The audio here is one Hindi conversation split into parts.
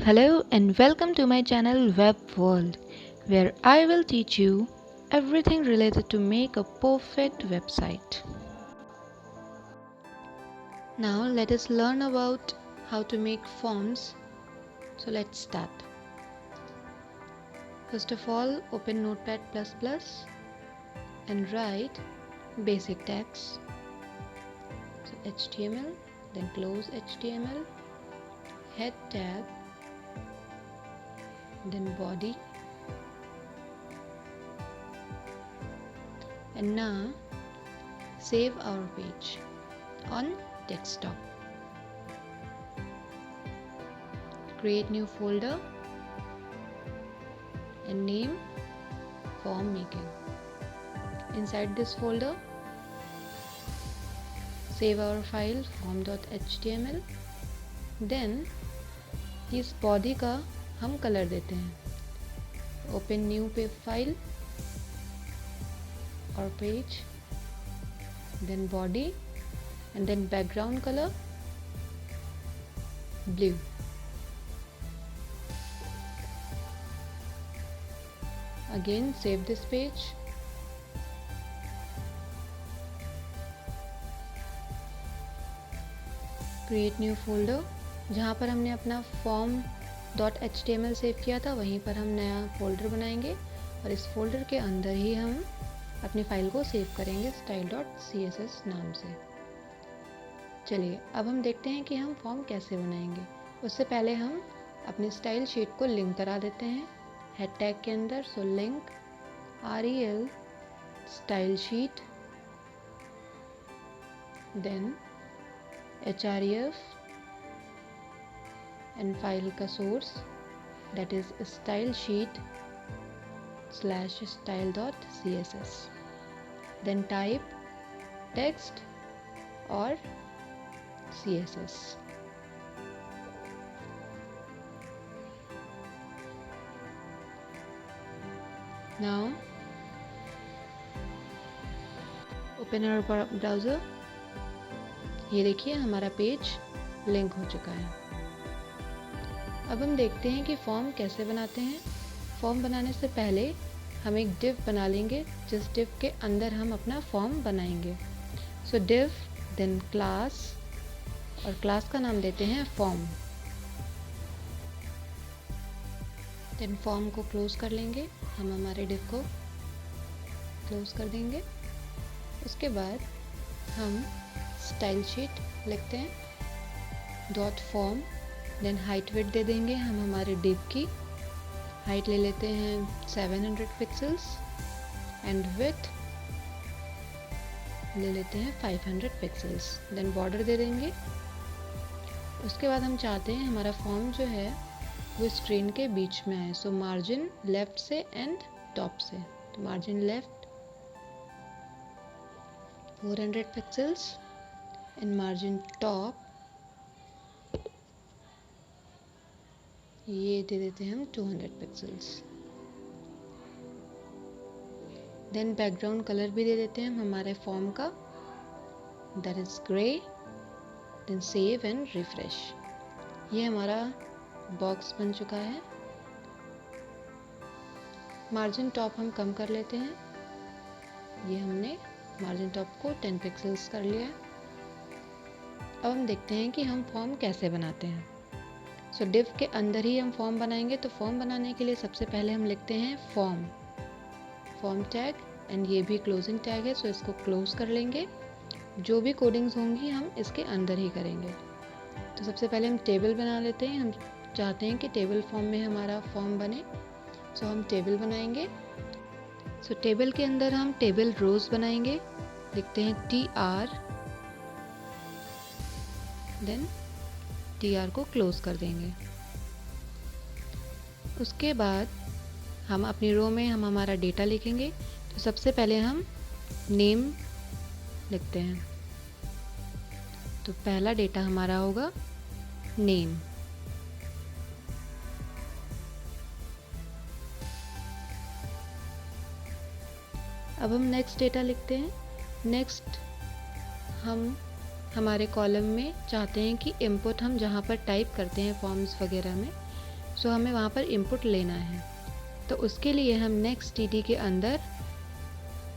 Hello and welcome to my channel Web World, where I will teach you everything related to make a perfect website. Now let us learn about how to make forms. So let's start. First of all, open Notepad++ and write basic tags. So HTML, then close HTML, head tag, then body, and now save our page on desktop. Create new folder and name form making. Inside this folder, save our file form.html. Then इस बॉडी का हम कलर देते हैं. ओपन न्यू फाइल और page, then body and then background color blue. Again save this page. Create new folder. जहाँ पर हमने अपना form.html सेव किया था वहीं पर हम नया फोल्डर बनाएंगे और इस फोल्डर के अंदर ही हम अपनी फाइल को सेव करेंगे style.css नाम से. चलिए अब हम देखते हैं कि हम फॉर्म कैसे बनाएंगे. उससे पहले हम अपने स्टाइल शीट को लिंक करा देते हैं हेड टैग के अंदर. So link rel style sheet, then href and file का source that is style sheet /style.css. then type text or css. now open our browser. ये देखिए हमारा पेज लिंक हो चुका है. अब हम देखते हैं कि फॉर्म कैसे बनाते हैं. फॉर्म बनाने से पहले हम एक डिव बना लेंगे जिस डिव के अंदर हम अपना फॉर्म बनाएंगे. सो डिव देन क्लास और क्लास का नाम देते हैं फॉर्म. देन फॉर्म को क्लोज कर लेंगे. हम हमारे डिव को क्लोज कर देंगे. उसके बाद हम स्टाइल शीट लिखते हैं dot form. Then height width दे देंगे हम हमारे डिव की. हाइट ले लेते हैं 700 पिक्सल्स एंड विड्थ ले लेते हैं 500 पिक्सल्स. देन बॉर्डर दे देंगे. उसके बाद हम चाहते हैं हमारा फॉर्म जो है वो स्क्रीन के बीच में है. सो मार्जिन लेफ्ट से एंड टॉप से. तो margin left 400 pixels and margin top ये दे देते हैं हम 200 पिक्सल्स. देन बैकग्राउंड कलर भी दे देते हैं हम हमारे फॉर्म का that is grey. Then save and refresh. ये हमारा बॉक्स बन चुका है. मार्जिन टॉप हम कम कर लेते हैं. ये हमने मार्जिन टॉप को 10 पिक्सल्स कर लिया है. अब हम देखते हैं कि हम फॉर्म कैसे बनाते हैं. सो डिव के अंदर ही हम फॉर्म बनाएंगे. तो फॉर्म बनाने के लिए सबसे पहले हम लिखते हैं फॉर्म टैग एंड ये भी क्लोजिंग टैग है. सो इसको क्लोज कर लेंगे. जो भी कोडिंग्स होंगी हम इसके अंदर ही करेंगे. तो सबसे पहले हम टेबल बना लेते हैं. हम चाहते हैं कि टेबल फॉर्म में हमारा फॉर्म बने. सो हम टेबल बनाएंगे. सो टेबल के अंदर हम टेबल रोज बनाएंगे. लिखते हैं TR, देन TR को क्लोज कर देंगे. उसके बाद हम अपनी रो में हम हमारा डेटा लिखेंगे. तो सबसे पहले हम नेम लिखते हैं. तो पहला डेटा हमारा होगा नेम. अब हम नेक्स्ट डेटा लिखते हैं. नेक्स्ट हम हमारे कॉलम में चाहते हैं कि इनपुट हम जहाँ पर टाइप करते हैं फॉर्म्स वगैरह में सो हमें वहाँ पर इनपुट लेना है। तो उसके लिए हम नेक्स्ट टीडी के अंदर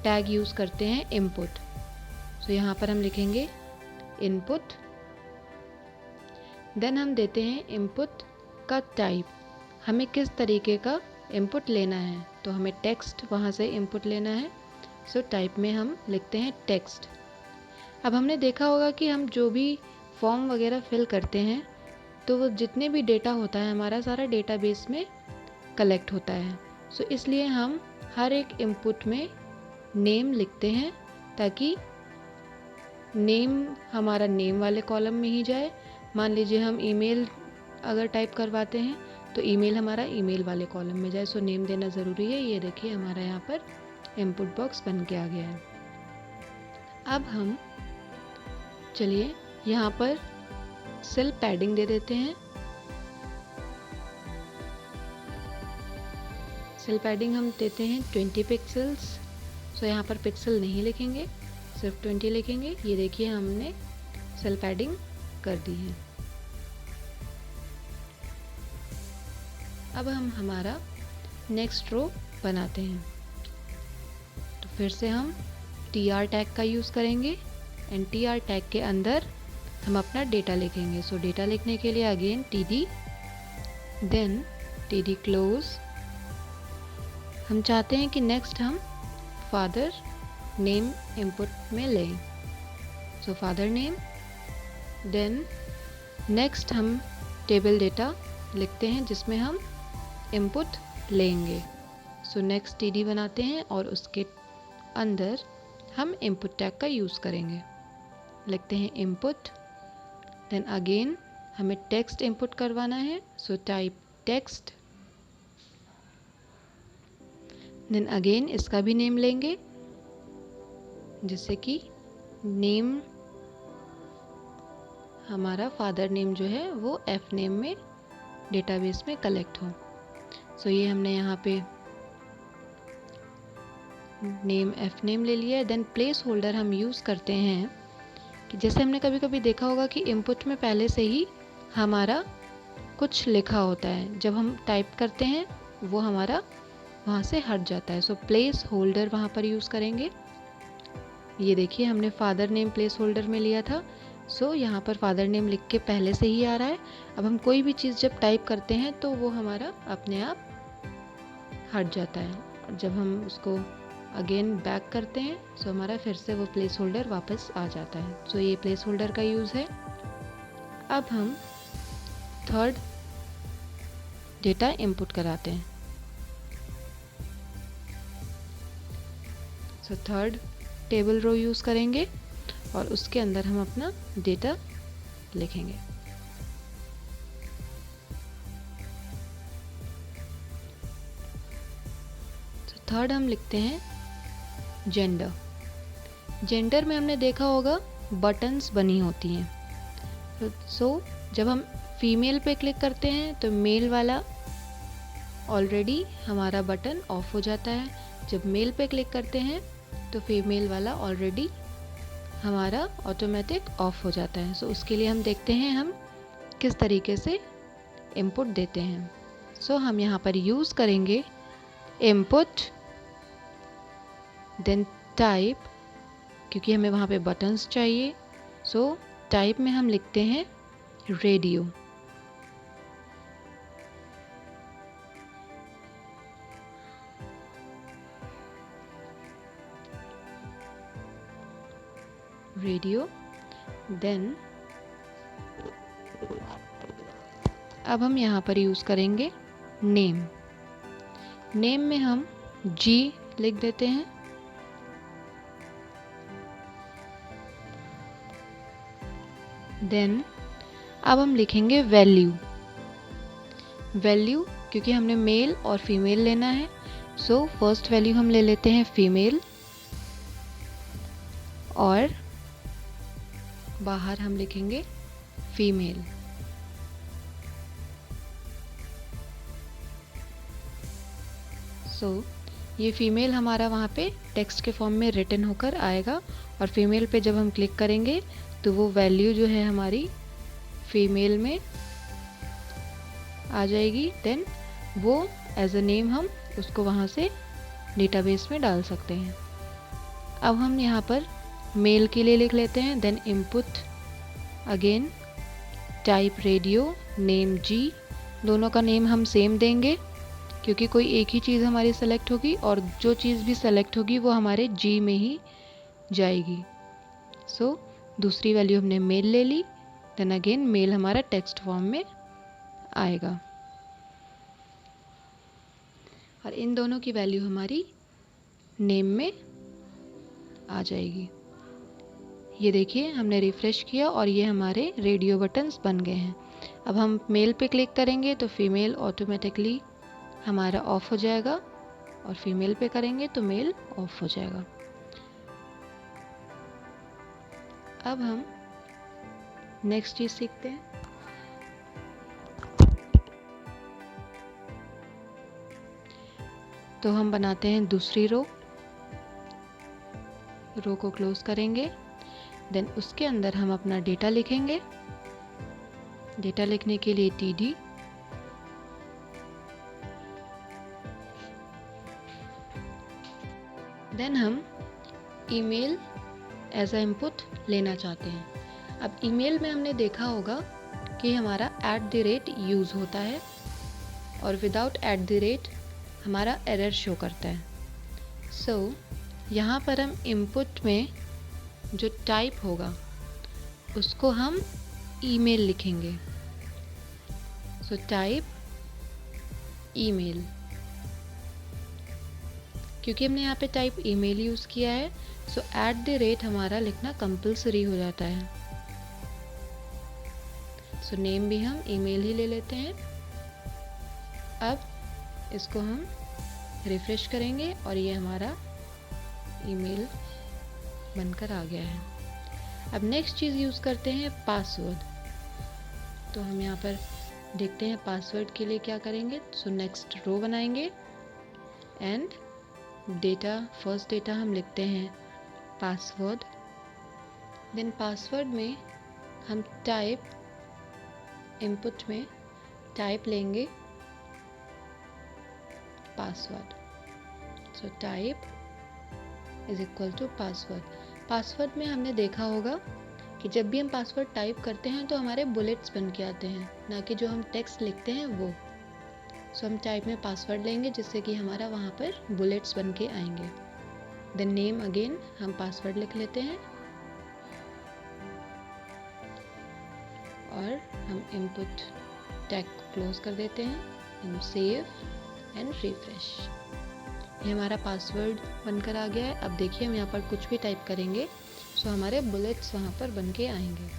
टैग यूज़ करते हैं इनपुट। सो यहाँ पर हम लिखेंगे इनपुट, देन हम देते हैं इनपुट का टाइप, हमें किस तरीके का इनपुट लेना है। तो हमें टेक्स्ट वहाँ से इनपुट लेना है, सो टाइप में हम लिखते हैं टेक्स्ट। अब हमने देखा होगा कि हम जो भी फॉर्म वगैरह फिल करते हैं तो वो जितने भी डेटा होता है हमारा सारा डेटाबेस में कलेक्ट होता है। सो इसलिए हम हर एक इनपुट में नेम लिखते हैं, ताकि नेम हमारा नेम वाले कॉलम में ही जाए। मान लीजिए हम ईमेल अगर टाइप करवाते हैं तो ईमेल हमारा ईमेल वाले कॉलम में जाए। सो नेम देना ज़रूरी है। ये देखिए हमारा यहाँ पर इनपुट बॉक्स बन के आ गया है। अब हम चलिए यहाँ पर सेल पैडिंग दे देते हैं। सेल पैडिंग हम देते हैं 20 पिक्सल्स। सो यहाँ पर पिक्सल नहीं लिखेंगे, सिर्फ 20 लिखेंगे। ये देखिए हमने सेल पैडिंग कर दी है। अब हम हमारा नेक्स्ट रो बनाते हैं। तो फिर से हम tr टैग का यूज़ करेंगे एंड tr टैग के अंदर हम अपना डेटा लिखेंगे। सो डेटा लिखने के लिए again td, then td close. हम चाहते हैं कि नेक्स्ट हम फादर नेम इनपुट में लें। So father name, then next हम टेबल डेटा लिखते हैं जिसमें हम इनपुट लेंगे। सो नेक्स्ट td बनाते हैं और उसके अंदर हम इनपुट टैग का यूज़ करेंगे। लिखते हैं इनपुट, देन अगेन हमें टेक्स्ट इनपुट करवाना है। So type text, then again इसका भी नेम लेंगे, जिससे कि नेम हमारा फादर नेम जो है वो एफ नेम में डेटाबेस में कलेक्ट हो। सो ये हमने यहाँ पे नेम एफ नेम ले लिया है। देन प्लेस होल्डर हम यूज़ करते हैं कि जैसे हमने कभी कभी देखा होगा कि इनपुट में पहले से ही हमारा कुछ लिखा होता है, जब हम टाइप करते हैं वो हमारा वहाँ से हट जाता है। सो प्लेस होल्डर वहाँ पर यूज़ करेंगे। ये देखिए हमने फादर नेम प्लेस होल्डर में लिया था। सो यहाँ पर फादर नेम लिख के पहले से ही आ रहा है। अब हम कोई भी चीज़ जब टाइप करते हैं तो वो हमारा अपने आप हट जाता है, और जब हम उसको अगेन बैक करते हैं सो हमारा फिर से वो प्लेस होल्डर वापस आ जाता है। सो ये प्लेस होल्डर का यूज़ है। अब हम थर्ड डेटा इनपुट कराते हैं। So third table row use करेंगे और उसके अंदर हम अपना डेटा लिखेंगे। तो थर्ड हम लिखते हैं जेंडर। जेंडर में हमने देखा होगा बटन्स बनी होती हैं। सो जब हम फीमेल पे क्लिक करते हैं तो मेल वाला ऑलरेडी हमारा बटन ऑफ हो जाता है। जब मेल पे क्लिक करते हैं तो फीमेल वाला ऑलरेडी हमारा ऑटोमेटिक ऑफ हो जाता है। सो उसके लिए हम देखते हैं हम किस तरीके से इनपुट देते हैं। सो हम यहाँ पर यूज़ करेंगे इनपुट, देन टाइप, क्योंकि हमें वहाँ पे बटन्स चाहिए। सो टाइप में हम लिखते हैं रेडियो। रेडियो, देन अब हम यहाँ पर यूज़ करेंगे नेम। नेम में हम जी लिख देते हैं। देन अब हम लिखेंगे वैल्यू। वैल्यू क्योंकि हमने मेल और फीमेल लेना है, सो फर्स्ट वैल्यू हम ले लेते हैं फीमेल और बाहर हम लिखेंगे फीमेल। सो ये फीमेल हमारा वहाँ पे टेक्स्ट के फॉर्म में रिटन होकर आएगा, और फीमेल पे जब हम क्लिक करेंगे तो वो वैल्यू जो है हमारी फीमेल में आ जाएगी, देन वो एज अ नेम हम उसको वहाँ से डेटाबेस में डाल सकते हैं। अब हम यहाँ पर मेल के लिए लिख लेते हैं, then input again type radio name G. दोनों का नेम हम सेम देंगे क्योंकि कोई एक ही चीज़ हमारी सेलेक्ट होगी और जो चीज़ भी सेलेक्ट होगी वो हमारे जी में ही जाएगी। सो दूसरी वैल्यू हमने मेल ले ली, देन अगेन मेल हमारा टेक्स्ट फॉर्म में आएगा और इन दोनों की वैल्यू हमारी नेम में आ जाएगी। ये देखिए हमने रिफ़्रेश किया और ये हमारे रेडियो बटन्स बन गए हैं। अब हम मेल पे क्लिक करेंगे तो फीमेल ऑटोमेटिकली हमारा ऑफ हो जाएगा और फीमेल पे करेंगे तो मेल ऑफ हो जाएगा। अब हम नेक्स्ट चीज़ सीखते हैं। तो हम बनाते हैं दूसरी रो को क्लोज करेंगे, देन उसके अंदर हम अपना डेटा लिखेंगे। डेटा लिखने के लिए TD, देन हम ईमेल एज अ इनपुट लेना चाहते हैं। अब ईमेल में हमने देखा होगा कि हमारा @ यूज़ होता है और विदाउट @ हमारा एरर शो करता है। सो यहाँ पर हम इनपुट में जो टाइप होगा उसको हम ईमेल लिखेंगे। सो टाइप ईमेल, क्योंकि हमने यहाँ पे टाइप ईमेल यूज़ किया है सो @ हमारा लिखना कंपलसरी हो जाता है। सो नेम भी हम ईमेल ही ले लेते हैं। अब इसको हम रिफ्रेश करेंगे और ये हमारा ईमेल बनकर आ गया है। अब नेक्स्ट चीज़ यूज़ करते हैं पासवर्ड। तो हम यहाँ पर देखते हैं पासवर्ड के लिए क्या करेंगे। सो नेक्स्ट रो बनाएंगे एंड डेटा, फर्स्ट डेटा हम लिखते हैं पासवर्ड, देन पासवर्ड में हम टाइप, इनपुट में टाइप लेंगे password. So type is equal to password. Password में हमने देखा होगा कि जब भी हम पासवर्ड टाइप करते हैं तो हमारे बुलेट्स बन के आते हैं, ना कि जो हम टेक्स्ट लिखते हैं वो। सो हम टाइप में पासवर्ड लेंगे जिससे कि हमारा वहाँ पर बुलेट्स बन के आएंगे। देन नेम अगेन हम पासवर्ड लिख लेते हैं और हम इनपुट टैग क्लोज कर देते हैं एंड सेव एंड रिफ्रेश। ये हमारा पासवर्ड बनकर आ गया है। अब देखिए हम यहाँ पर कुछ भी टाइप करेंगे सो हमारे बुलेट्स वहाँ पर बन के आएंगे।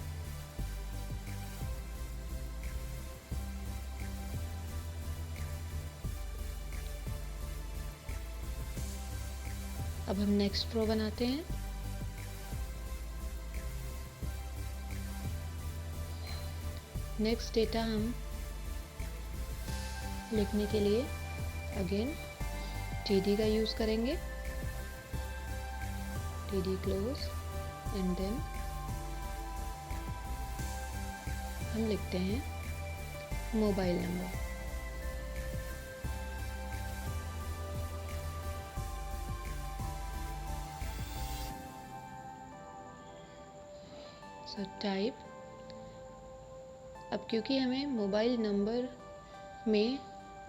अब हम नेक्स्ट रो बनाते हैं। नेक्स्ट डेटा हम लिखने के लिए अगेन TD का यूज़ करेंगे, TD क्लोज एंड देन हम लिखते हैं मोबाइल नंबर। सो टाइप, अब क्योंकि हमें मोबाइल नंबर में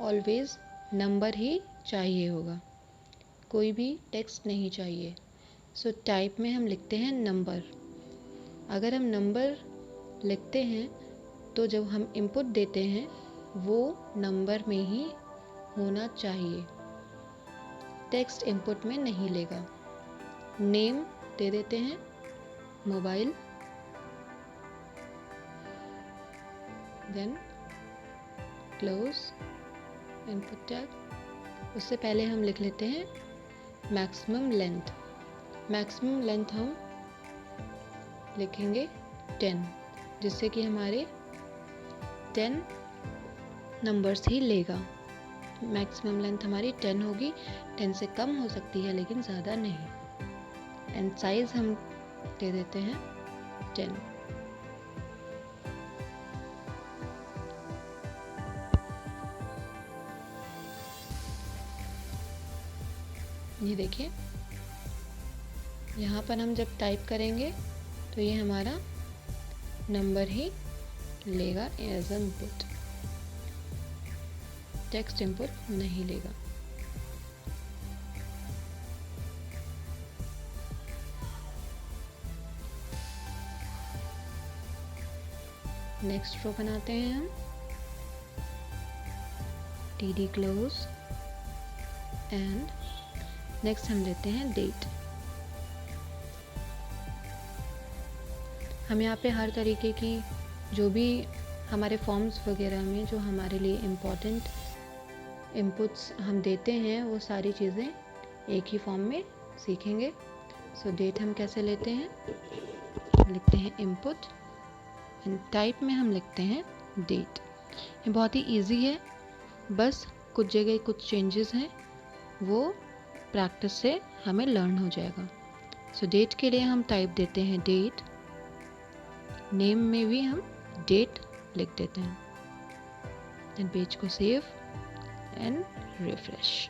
ऑलवेज नंबर ही चाहिए होगा, कोई भी टेक्स्ट नहीं चाहिए। सो टाइप में हम लिखते हैं नंबर। अगर हम नंबर लिखते हैं तो जब हम इनपुट देते हैं वो नंबर में ही होना चाहिए, टेक्स्ट इनपुट में नहीं लेगा। नेम दे देते हैं mobile, then close input tag. उससे पहले हम लिख लेते हैं मैक्सिमम लेंथ। मैक्सिमम लेंथ हम लिखेंगे 10, जिससे कि हमारे 10 नंबर्स ही लेगा। मैक्सिमम लेंथ हमारी 10 होगी, 10 से कम हो सकती है लेकिन ज़्यादा नहीं। एंड साइज हम दे देते हैं 10। ये देखिए, यहाँ पर हम जब टाइप करेंगे तो ये हमारा नंबर ही लेगा एज इनपुट, टेक्स्ट इनपुट नहीं लेगा। नेक्स्ट रो बनाते हैं हम, TD क्लोज एंड नेक्स्ट हम लेते हैं डेट। हम यहाँ पे हर तरीके की जो भी हमारे फॉर्म्स वगैरह में जो हमारे लिए इम्पोर्टेंट इनपुट्स हम देते हैं वो सारी चीज़ें एक ही फॉर्म में सीखेंगे। सो डेट हम कैसे लेते हैं, लिखते हैं इनपुट एंड टाइप में हम लिखते हैं डेट। ये बहुत ही इजी है, बस कुछ जगह कुछ चेंजेस हैं, वो प्रैक्टिस से हमें लर्न हो जाएगा। सो डेट के लिए हम टाइप देते हैं डेट, नेम में भी हम डेट लिख देते हैं, देन पेज को सेव एंड रिफ्रेश।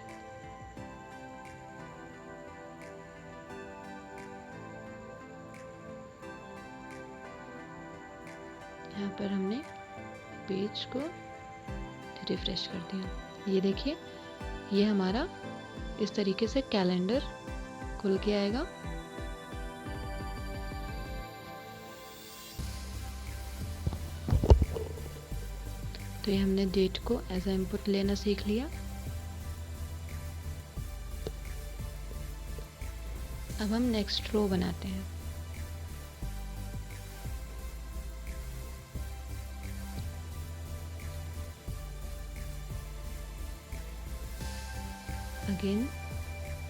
यहाँ पर हमने पेज को रिफ्रेश कर दिया। ये देखिए, ये हमारा इस तरीके से कैलेंडर खुल के आएगा। तो ये हमने डेट को एज ए इनपुट लेना सीख लिया। अब हम नेक्स्ट रो बनाते हैं। अगेन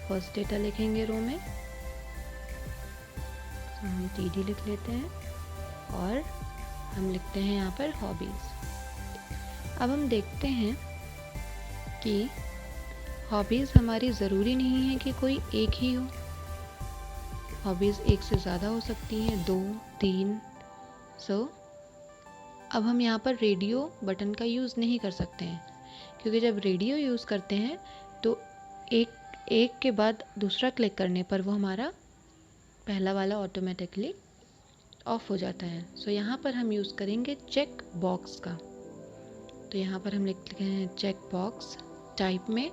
फर्स्ट डेटा लिखेंगे रो में, तो हम TD लिख लेते हैं और हम लिखते हैं यहाँ पर हॉबीज़। अब हम देखते हैं कि हॉबीज़ हमारी ज़रूरी नहीं है कि कोई एक ही हो, हॉबीज़ एक से ज़्यादा हो सकती हैं, 2, 3। सो अब हम यहाँ पर रेडियो बटन का यूज़ नहीं कर सकते हैं, क्योंकि जब रेडियो यूज़ करते हैं तो एक के बाद दूसरा क्लिक करने पर वो हमारा पहला वाला ऑटोमेटिकली ऑफ हो जाता है। सो यहाँ पर हम यूज़ करेंगे चेक बॉक्स का। तो यहाँ पर हम लिखते हैं चेक बॉक्स टाइप में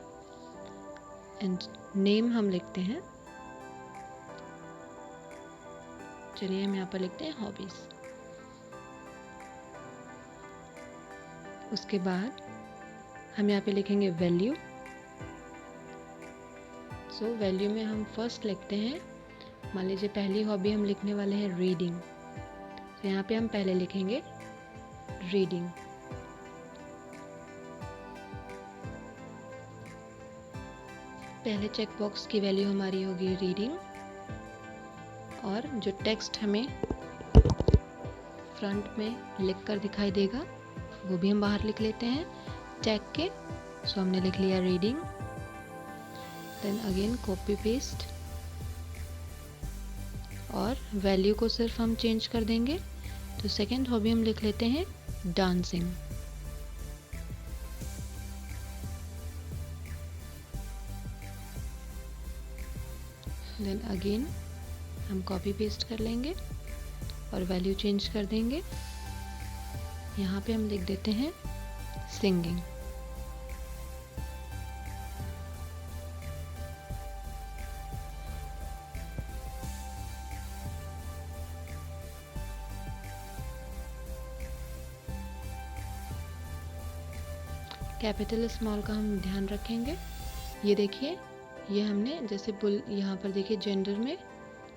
एंड नेम हम लिखते हैं, चलिए हम यहाँ पर लिखते हैं हॉबीज़। उसके बाद हम यहाँ पे लिखेंगे वैल्यू। सो वैल्यू में हम फर्स्ट लिखते हैं, मान लीजिए पहली हॉबी हम लिखने वाले हैं रीडिंग, तो यहाँ पे हम पहले लिखेंगे रीडिंग। पहले चेक बॉक्स की वैल्यू हमारी होगी रीडिंग, और जो टेक्स्ट हमें फ्रंट में लिख कर दिखाई देगा वो भी हम बाहर लिख लेते हैं टैग के। सो हमने लिख लिया reading, then again copy paste, और वैल्यू को सिर्फ हम चेंज कर देंगे। तो सेकेंड हॉबी हम लिख लेते हैं डांसिंग। देन अगेन हम कॉपी पेस्ट कर लेंगे और वैल्यू चेंज कर देंगे। यहाँ पे हम लिख देते हैं सिंगिंग। कैपिटल स्मॉल का हम ध्यान रखेंगे। ये देखिए, ये हमने जैसे बुल यहाँ पर देखिए जेंडर में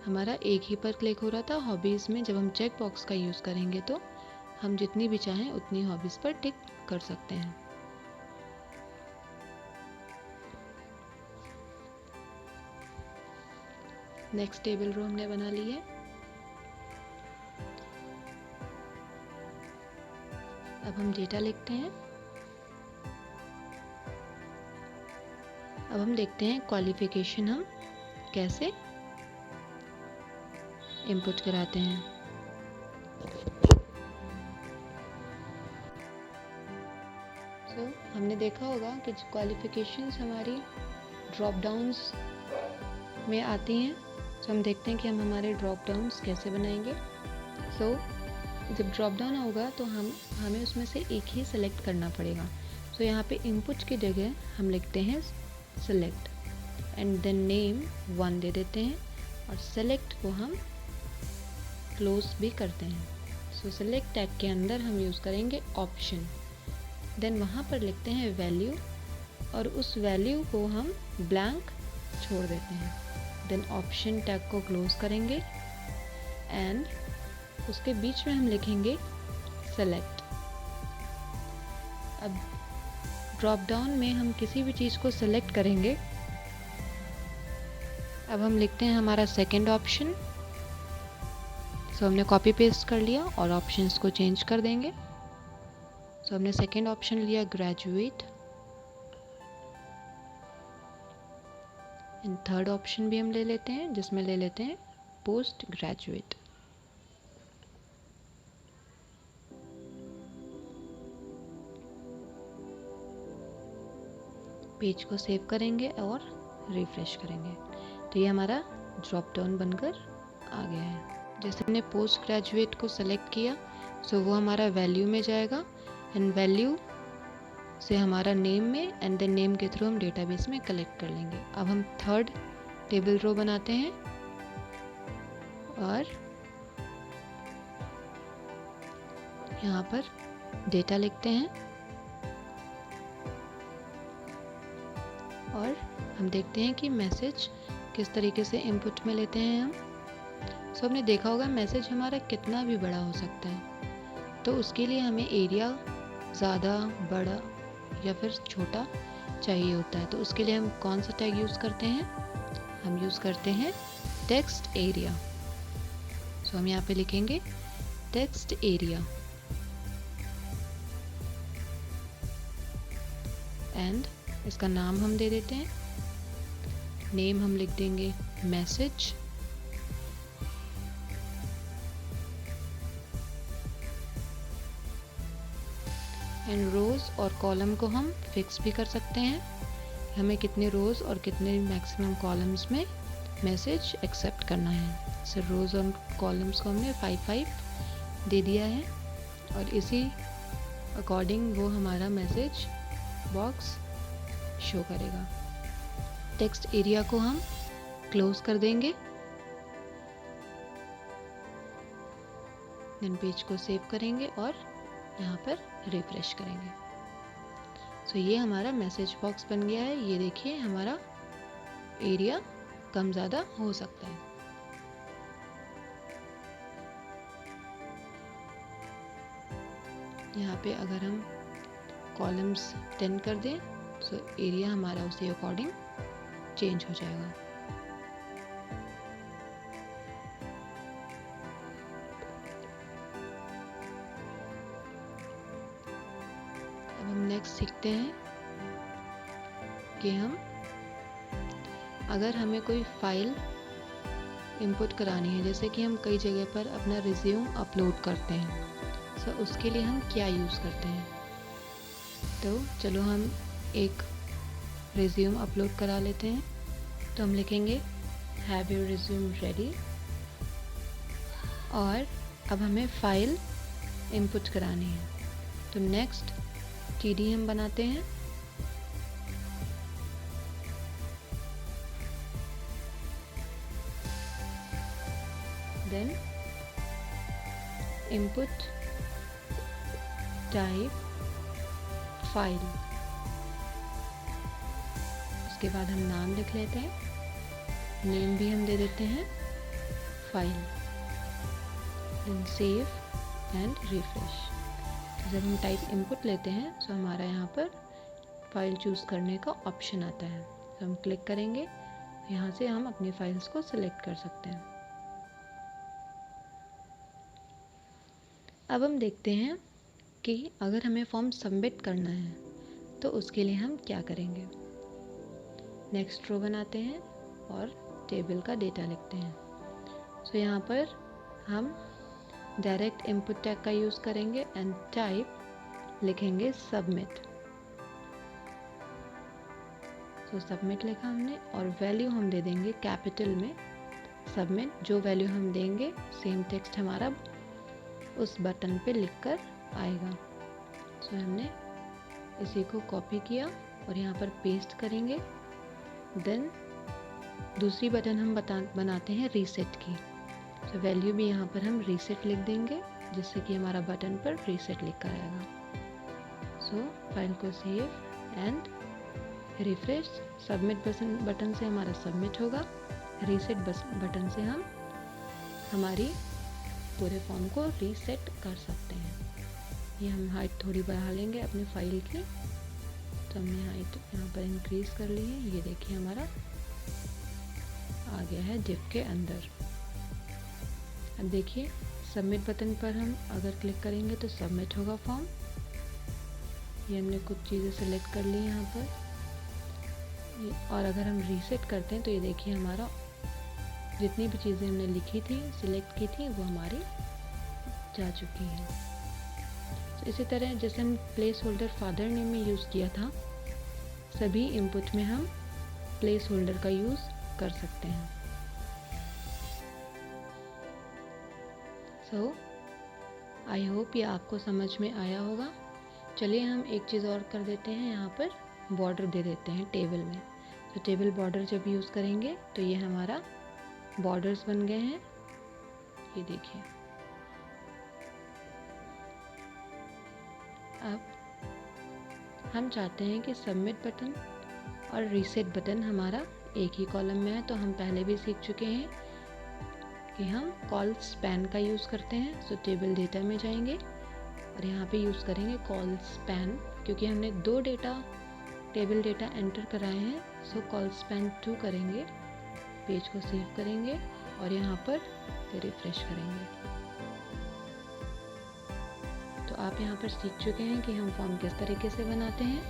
हमारा एक ही पर क्लिक हो रहा था। हॉबीज़ में जब हम चेक बॉक्स का यूज़ करेंगे तो हम जितनी भी चाहें उतनी हॉबीज़ पर टिक कर सकते हैं। नेक्स्ट टेबल रो हमने बना ली है। अब हम डेटा लिखते हैं। अब हम देखते हैं क्वालिफिकेशन हम कैसे इनपुट कराते हैं। हमने देखा होगा कि क्वालिफिकेशंस हमारी ड्रॉप डाउन्स में आती हैं। सो हम देखते हैं कि हम हमारे ड्रॉप डाउन्स कैसे बनाएंगे। सो जब ड्रॉप डाउन होगा तो हमें उसमें से एक ही सेलेक्ट करना पड़ेगा। सो यहाँ पे इनपुट की जगह हम लिखते हैं सेलेक्ट एंड देन नेम 1 दे देते हैं, और सेलेक्ट को हम क्लोज भी करते हैं। सो सेलेक्ट टैग के अंदर हम यूज़ करेंगे ऑप्शन, देन वहाँ पर लिखते हैं वैल्यू, और उस वैल्यू को हम ब्लैंक छोड़ देते हैं। देन ऑप्शन टैग को क्लोज करेंगे एंड उसके बीच में हम लिखेंगे सेलेक्ट। अब ड्रॉप डाउन में हम किसी भी चीज़ को सेलेक्ट करेंगे। अब हम लिखते हैं हमारा सेकंड ऑप्शन। सो हमने कॉपी पेस्ट कर लिया और ऑप्शंस को चेंज कर देंगे। सो हमने सेकंड ऑप्शन लिया ग्रेजुएट, एंड थर्ड ऑप्शन भी हम ले लेते हैं, जिसमें ले लेते हैं पोस्ट ग्रेजुएट। पेज को सेव करेंगे और रिफ्रेश करेंगे तो ये हमारा ड्रॉप डाउन बनकर आ गया है। जैसे हमने पोस्ट ग्रेजुएट को सेलेक्ट किया, सो वो हमारा वैल्यू में जाएगा एंड वैल्यू से हमारा नेम में, एंड देन नेम के थ्रू हम डेटाबेस में कलेक्ट कर लेंगे। अब हम थर्ड टेबल रो बनाते हैं और यहाँ पर डेटा लिखते हैं और हम देखते हैं कि मैसेज किस तरीके से इनपुट में लेते हैं हम। सो हमने देखा होगा मैसेज हमारा कितना भी बड़ा हो सकता है, तो उसके लिए हमें एरिया ज़्यादा बड़ा या फिर छोटा चाहिए होता है। तो उसके लिए हम कौन सा टैग यूज़ करते हैं? हम यूज़ करते हैं टेक्स्ट एरिया। सो हम यहाँ पे लिखेंगे टेक्स्ट एरिया एंड इसका नाम हम दे देते हैं, नेम हम लिख देंगे मैसेज, एंड रोज़ और कॉलम को हम फिक्स भी कर सकते हैं, हमें कितने रोज़ और कितने मैक्सिमम कॉलम्स में मैसेज एक्सेप्ट करना है। सो रोज़ और कॉलम्स को हमने 5 दे दिया है और इसी अकॉर्डिंग वो हमारा मैसेज बॉक्स शो करेगा। टेक्स्ट एरिया को हम क्लोज कर देंगे, देन पेज को सेव करेंगे और यहाँ पर रिफ्रेश करेंगे। सो ये हमारा मैसेज बॉक्स बन गया है। ये देखिए हमारा एरिया कम ज़्यादा हो सकता है। यहाँ पे अगर हम कॉलम्स 10 कर दें तो एरिया हमारा उसी अकॉर्डिंग चेंज हो जाएगा। अब हम नेक्स्ट सीखते हैं कि हम अगर हमें कोई फाइल इंपुट करानी है, जैसे कि हम कई जगह पर अपना रिज्यूम अपलोड करते हैं, तो उसके लिए हम क्या यूज़ करते हैं। तो चलो हम एक रिज्यूम अपलोड करा लेते हैं। तो हम लिखेंगे हैव योर रिज्यूम रेडी, और अब हमें फ़ाइल इनपुट करानी है। तो नेक्स्ट टीडी हम बनाते हैं, देन इनपुट टाइप फाइल, उसके बाद हम नाम लिख लेते हैं, नेम भी हम दे देते हैं file, then save and refresh. जब हम टाइप इनपुट लेते हैं तो हमारा यहाँ पर फाइल चूज़ करने का ऑप्शन आता है, तो हम क्लिक करेंगे, यहाँ से हम अपनी फाइल्स को सिलेक्ट कर सकते हैं। अब हम देखते हैं कि अगर हमें फॉर्म सबमिट करना है तो उसके लिए हम क्या करेंगे। नेक्स्ट रो बनाते हैं और टेबल का डेटा लिखते हैं। सो यहाँ पर हम डायरेक्ट इनपुट टैग का यूज़ करेंगे एंड टाइप लिखेंगे सबमिट। सो सबमिट लिखा हमने और वैल्यू हम दे देंगे कैपिटल में सबमिट। जो वैल्यू हम देंगे सेम टेक्स्ट हमारा उस बटन पे लिखकर आएगा। सो हमने इसी को कॉपी किया और यहाँ पर पेस्ट करेंगे। देन दूसरी बटन हम बनाते हैं रीसेट की। तो वैल्यू भी यहाँ पर हम रीसेट लिख देंगे जिससे कि हमारा बटन पर रीसेट लिख कर आएगा। सो फाइल को save and refresh. Submit button से हमारा सबमिट होगा, रीसेट बटन से हम हमारी पूरे फॉर्म को रीसेट कर सकते हैं। ये हम हाइट थोड़ी बढ़ा लेंगे अपनी फाइल की। तो हमने हाइट यहाँ पर इंक्रीज कर ली है। ये देखिए हमारा आ गया है डिव के अंदर। अब देखिए सबमिट बटन पर हम अगर क्लिक करेंगे तो सबमिट होगा फॉर्म। ये हमने कुछ चीज़ें सेलेक्ट कर ली यहाँ पर। और अगर हम रीसेट करते हैं तो ये देखिए हमारा जितनी भी चीज़ें हमने लिखी थी सिलेक्ट की थी वो हमारी जा चुकी हैं। तो इसी तरह जैसे हम प्लेस होल्डर फादर नेम में यूज़ किया था, सभी इनपुट में हम प्लेस होल्डर का यूज़ कर सकते हैं। सो आई होप ये आपको समझ में आया होगा। चलिए हम एक चीज़ और कर देते हैं, यहाँ पर बॉर्डर दे देते हैं टेबल में। तो टेबल बॉर्डर जब यूज़ करेंगे तो ये हमारा बॉर्डर्स बन गए हैं। ये देखिए अब हम चाहते हैं कि सबमिट बटन और रीसेट बटन हमारा एक ही कॉलम में है। तो हम पहले भी सीख चुके हैं कि हम कॉल स्पैन का यूज़ करते हैं। सो टेबल डेटा में जाएंगे और यहाँ पे यूज़ करेंगे कॉल स्पैन, क्योंकि हमने 2 टेबल डेटा एंटर कराए हैं। सो कॉल स्पैन 2 करेंगे, पेज को सेव करेंगे और यहाँ पर रिफ्रेश करेंगे। तो आप यहाँ पर सीख चुके हैं कि हम फॉर्म किस तरीके से बनाते हैं।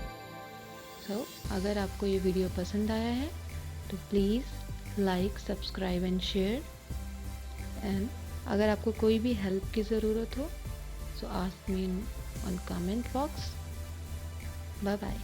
सो अगर आपको ये वीडियो पसंद आया है तो please like, subscribe and share. And अगर आपको कोई भी हेल्प की ज़रूरत हो so ask me on comment box. Bye bye.